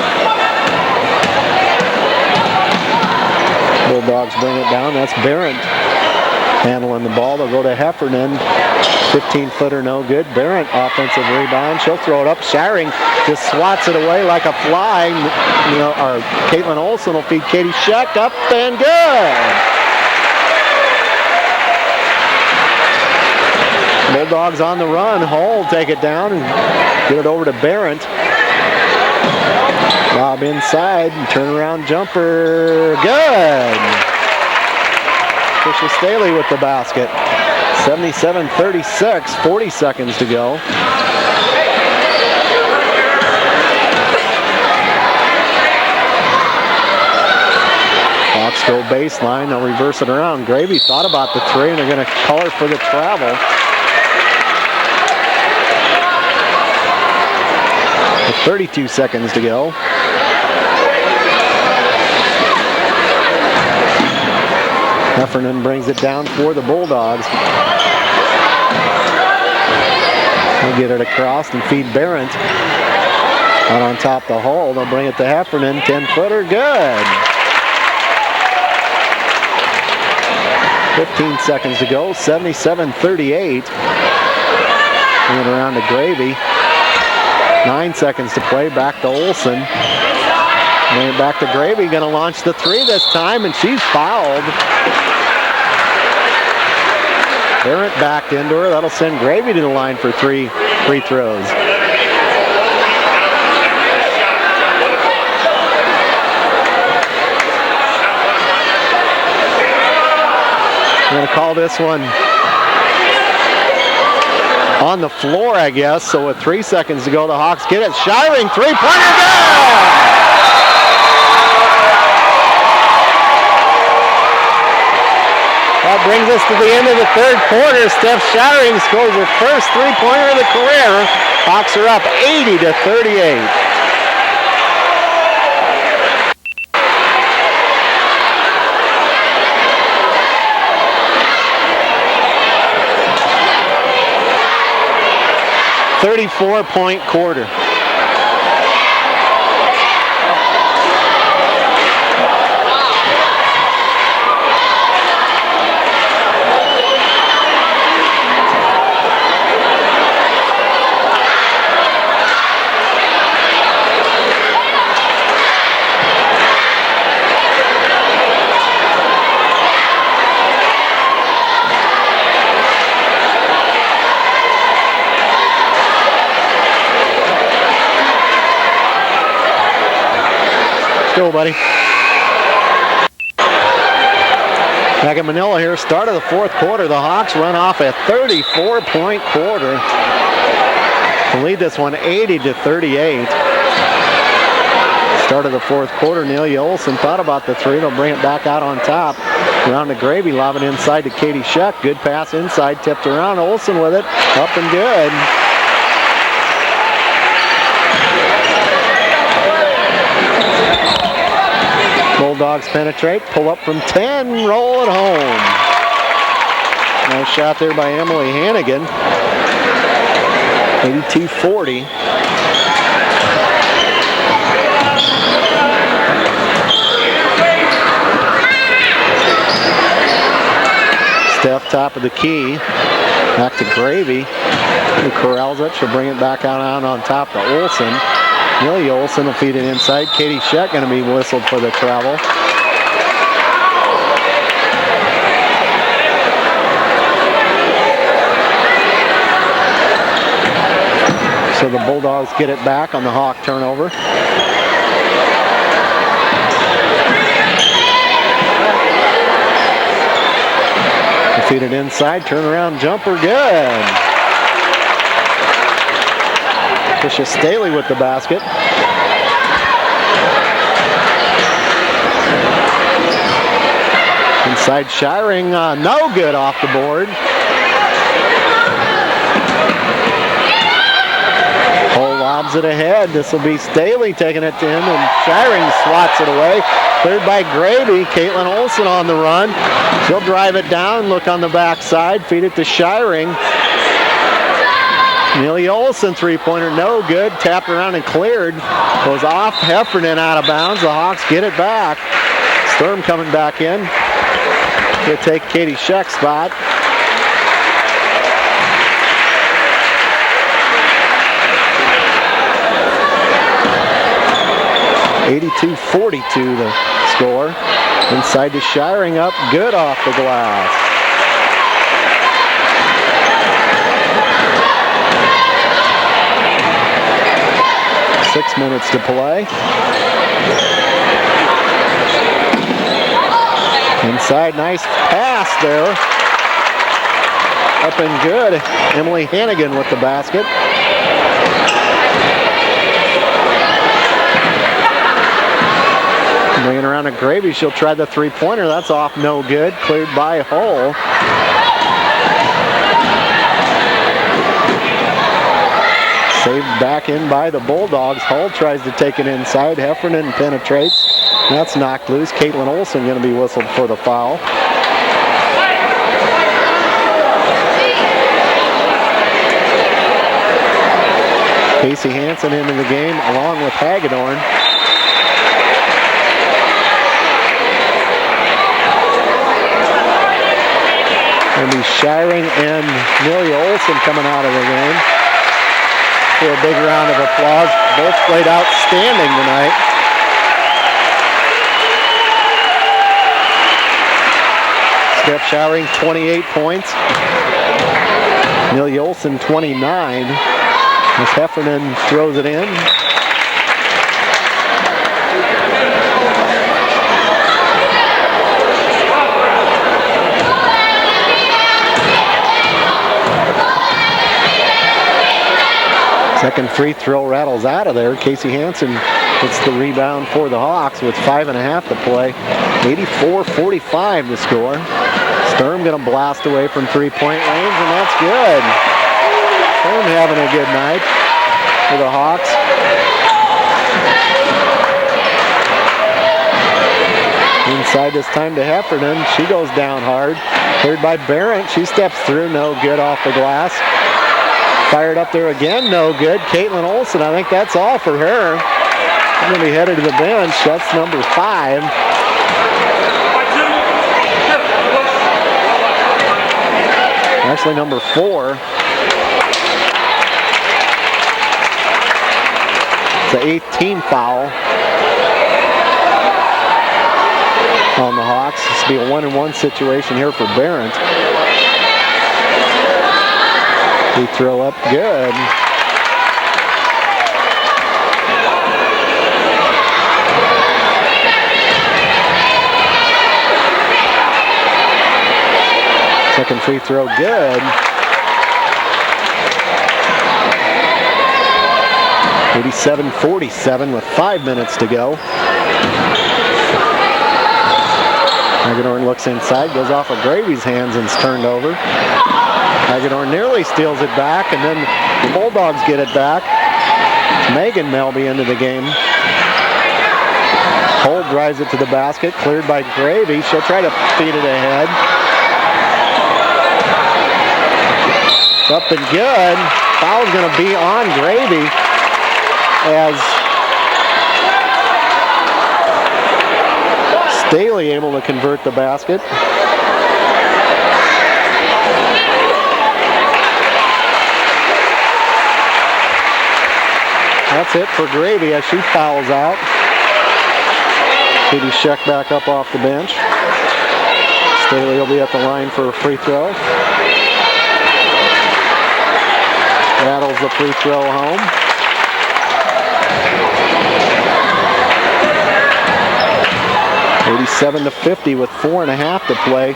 Bulldogs bring it down. That's Barrett handling the ball. They'll go to Heffernan. 15-footer, no good. Barrett, offensive rebound. She'll throw it up. Shiring just swats it away like a fly. Or Caitlin Olson will feed Katie Scheck, up and good. Bulldogs on the run. Hull take it down and get it over to Barrett. Lob inside, turnaround jumper, good. Tricia Staley with the basket. 77-36, 40 seconds to go. Hawks go baseline, they'll reverse it around. Gravy thought about the three and they're going to call her for the travel. 32 seconds to go. Heffernan brings it down for the Bulldogs. They'll get it across and feed Barrett. Out on top the hole, they'll bring it to Heffernan. 10-footer, good. 15 seconds to go, 77-38. Bring it around to Gravy. 9 seconds to play, back to Olson. Bring it back to Gravy, gonna launch the three this time, and she's fouled. Barrett backed into her, that'll send Gravy to the line for 3 free throws. I'm gonna call this one on the floor, I guess. So with 3 seconds to go, the Hawks get it. Shiring, three-pointer, good! That brings us to the end of the third quarter. Steph Shattering scores her first three-pointer of the career. Hawks are up 80-38. .34 quarter. Go, buddy. Back in Manila here, start of the fourth quarter. The Hawks run off a 34-point quarter to lead this one 80-38. Start of the fourth quarter, Nelia Olson thought about the three. They'll bring it back out on top. Around to Gravy, lobbing inside to Katie Scheck. Good pass inside, tipped around. Olson with it, up and good. Bulldogs penetrate, pull up from 10, roll it home. Nice shot there by Emily Hannigan. 82-40. Steph top of the key. Back to Gravy, who corrals it. She'll bring it back out on top to Olson. Millie Olson will feed it inside. Katie Scheck going to be whistled for the travel. So the Bulldogs get it back on the Hawk turnover. They feed it inside, turnaround jumper, good. Tisha Staley with the basket. Inside Shiring, no good off the board. Cole lobs it ahead. This will be Staley taking it to him, and Shiring swats it away. Cleared by Gravy. Caitlin Olson on the run. She'll drive it down, look on the backside, feed it to Shiring. Amelia Olson three-pointer, no good. Tapped around and cleared. Goes off Heffernan out of bounds. The Hawks get it back. Sturm coming back in. He'll take Katie Scheck's spot. .82-42 the score. Inside to Shiring, up good off the glass. .6 minutes to play. Inside, nice pass there. Up and good. Emily Hannigan with the basket. Bringing around to Gravy, she'll try the three-pointer. That's off, no good. Cleared by Hull. Saved back in by the Bulldogs. Hull tries to take it inside. Heffernan penetrates. That's knocked loose. Caitlin Olson going to be whistled for the foul. Casey Hansen into the game along with Hagedorn. Going to be Shiring and Amelia Olson coming out of the game. For a big round of applause. Both played outstanding tonight. Steph Shiring 28 points. Amelia Olson 29. As Heffernan throws it in. Second free throw rattles out of there. Casey Hansen It's the rebound for the Hawks with 5.5 to play. 84-45 to score. Sturm gonna blast away from three-point range, and that's good. Sturm having a good night for the Hawks. Inside this time to Heffernan. She goes down hard. Cleared by Barrett. She steps through. No good off the glass. Fired up there again. No good. Caitlin Olsen. I think that's all for her. She's going to be headed to the bench. That's number 5. Actually, number 4. It's the 8th team foul on the Hawks. This will be a 1-and-1 situation here for Barrett. Free throw up, good. Second free throw, good. 87-47 with 5 minutes to go. Hagedorn looks inside, goes off of Gravy's hands and is turned over. Hagedorn nearly steals it back, and then the Bulldogs get it back. It's Megan Melby into the game. Cole drives it to the basket, cleared by Gravy. She'll try to feed it ahead. It's up and good. Foul's going to be on Gravy as Staley able to convert the basket. That's it for Gravy as she fouls out. Katie Scheck back up off the bench. Staley will be at the line for a free throw. Rattles the free throw home. (87-50) with 4.5 to play.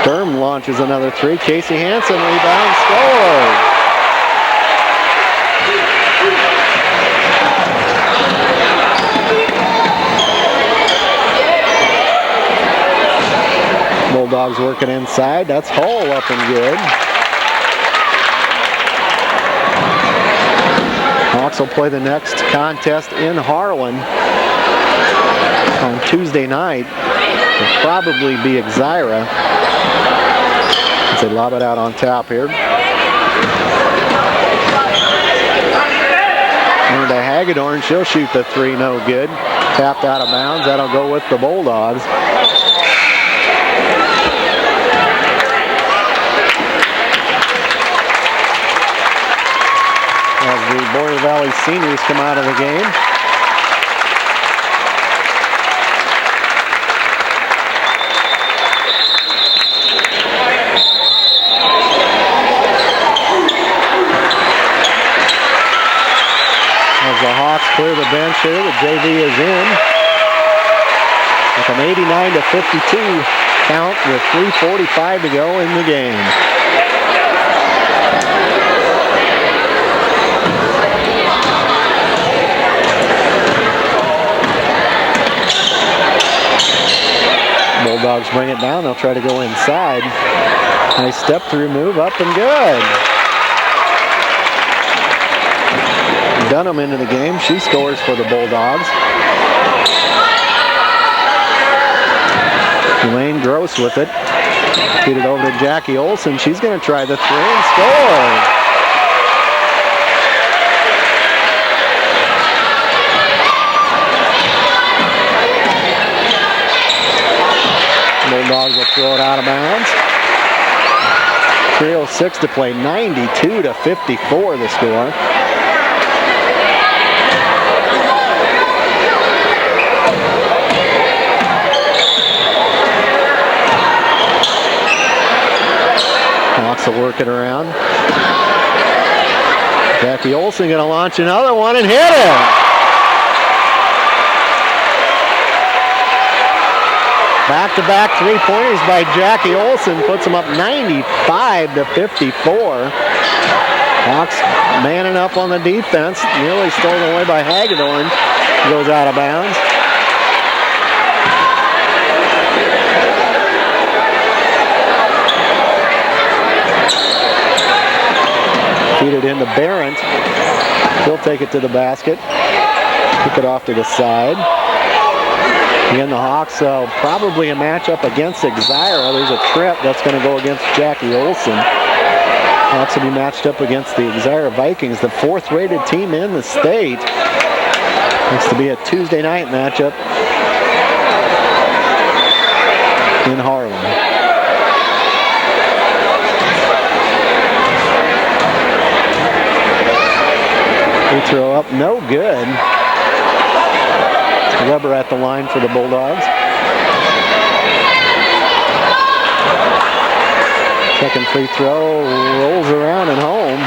Sturm launches another three. Casey Hansen rebounds, scores. Bulldogs working inside. That's Hull up and good. Hawks will play the next contest in Harlan on Tuesday night. It'll probably be Exira as they lob it out on top here. And to Hagedorn, she'll shoot the three, no good. Tapped out of bounds. That'll go with the Bulldogs. As the Boyer Valley seniors come out of the game. As the Hawks clear the bench here, the JV is in with an 89-52 count with 3:45 to go in the game. Bulldogs bring it down. They'll try to go inside. Nice step through move, up and good. Dunham into the game. She scores for the Bulldogs. Elaine Gross with it. Feed it over to Jackie Olsen. She's going to try the three and score. Bulldogs will throw it out of bounds. 3:06 to play, 92-54 the score. Hawks will work it around. Jackie Olsen going to launch another one and hit it. Back-to-back three-pointers by Jackie Olsen puts them up 95-54. Hawks manning up on the defense, nearly stolen away by Hagedorn. goes out of bounds. Feed it into Barrett. He'll take it to the basket. Kick it off to the side. Again, the Hawks probably a matchup against Exira. There's a trip that's going to go against Jackie Olson. Hawks will be matched up against the Exira Vikings, the 4th-rated team in the state. Looks to be a Tuesday night matchup in Harlan. Free throw up, no good. Weber at the line for the Bulldogs. Second free throw, rolls around and home.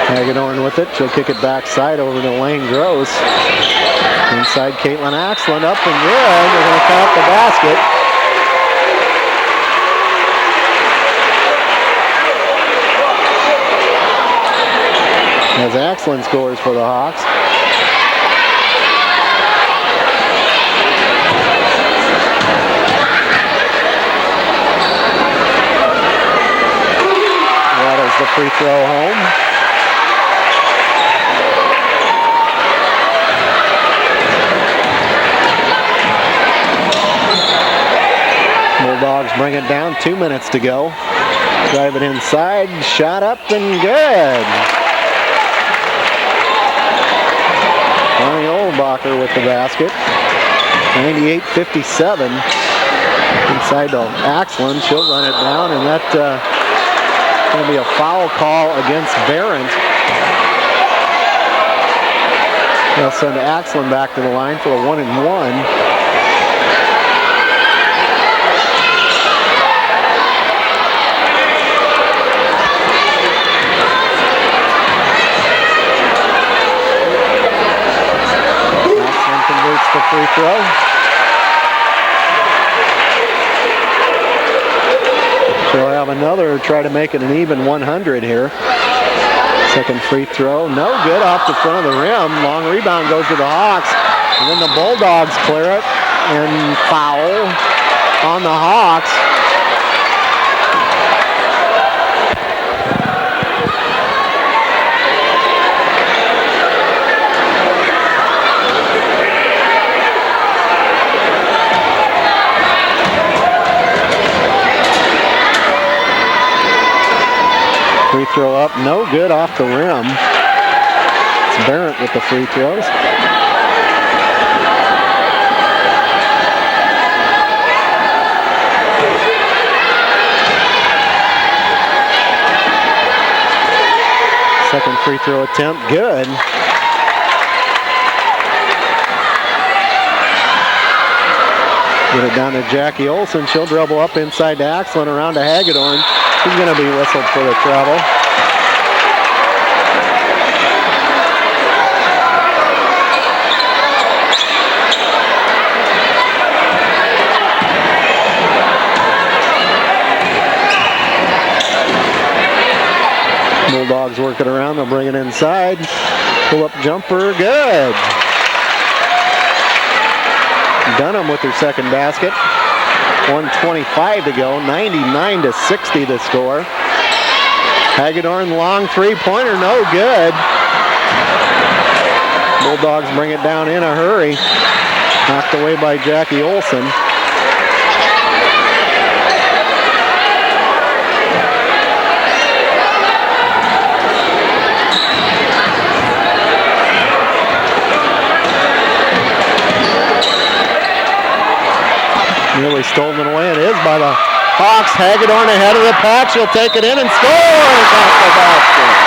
Hagedorn with it. She'll kick it backside over to Lane Gross. Inside Caitlin Axland, up and good. They're going to count the basket. As Axland scores for the Hawks. That is the free throw home. Bulldogs bring it down, 2 minutes to go. Drive it inside, shot up and good. Bonnie Oldbacher with the basket. 98-57. Inside to Axland, she'll run it down, and that's going to be a foul call against Barrett. They'll send Axland back to the line for a 1-and-1. The free throw. She'll have another, try to make it an even 100 here. Second free throw, no good off the front of the rim. Long rebound goes to the Hawks. And then the Bulldogs clear it and foul on the Hawks. Free throw up, no good off the rim. It's Barrett with the free throws. Second free throw attempt, good. Get it down to Jackie Olson. She'll dribble up inside to Axland, around to Hagedorn. She's going to be whistled for the travel. Bulldogs work it around. They'll bring it inside. Pull up jumper. Good. Dunham with her second basket. 1:25 to go. 99-60 the score. Hagedorn long three-pointer. No good. Bulldogs bring it down in a hurry. Knocked away by Jackie Olson. Nearly stolen away, and it is by the Hawks. Hagedorn ahead of the pack. She'll take it in and scores off the basket.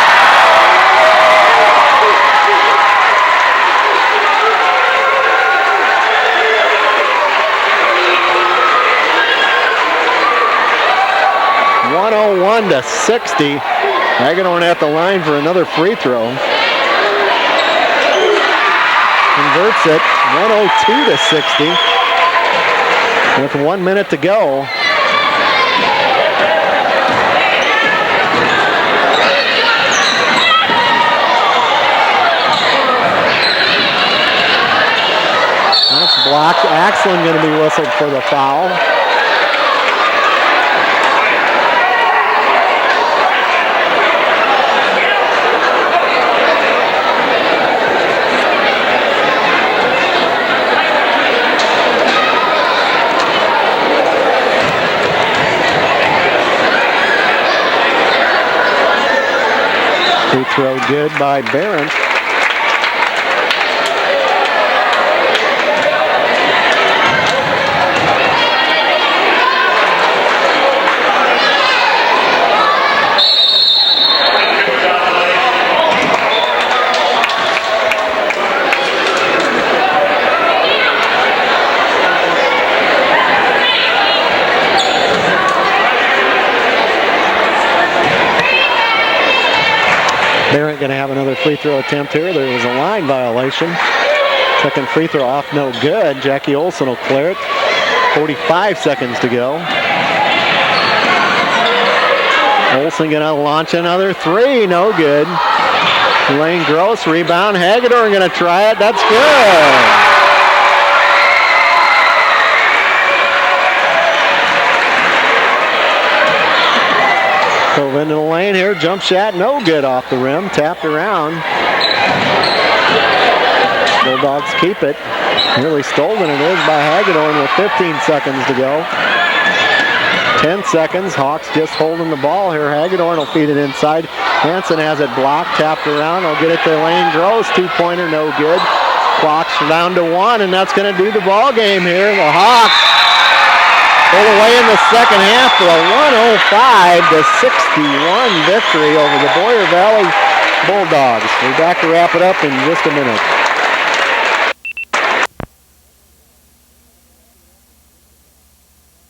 (101-60). Hagedorn at the line for another free throw. Converts it. 102-60. With 1 minute to go. blocked. Axland going to be whistled for the foul. Free throw good by Barron. Barrett going to have another free throw attempt here. There was a line violation. Second free throw off, no good. Jackie Olson will clear it. 45 seconds to go. Olson going to launch another three, no good. Lane Gross, rebound. Hagedorn going to try it. That's good. Dove into the lane here, jump shot, no good off the rim, tapped around. Bulldogs keep it. Nearly stolen it is by Hagedorn with 15 seconds to go. 10 seconds, Hawks just holding the ball here. Hagedorn will feed it inside. Hansen has it blocked, tapped around, he'll get it to Lane Gross, two-pointer, no good. Clock's down to 1, and that's going to do the ball game here. The Hawks pull away in the second half for a 105-61 victory over the Boyer Valley Bulldogs. We're back to wrap it up in just a minute.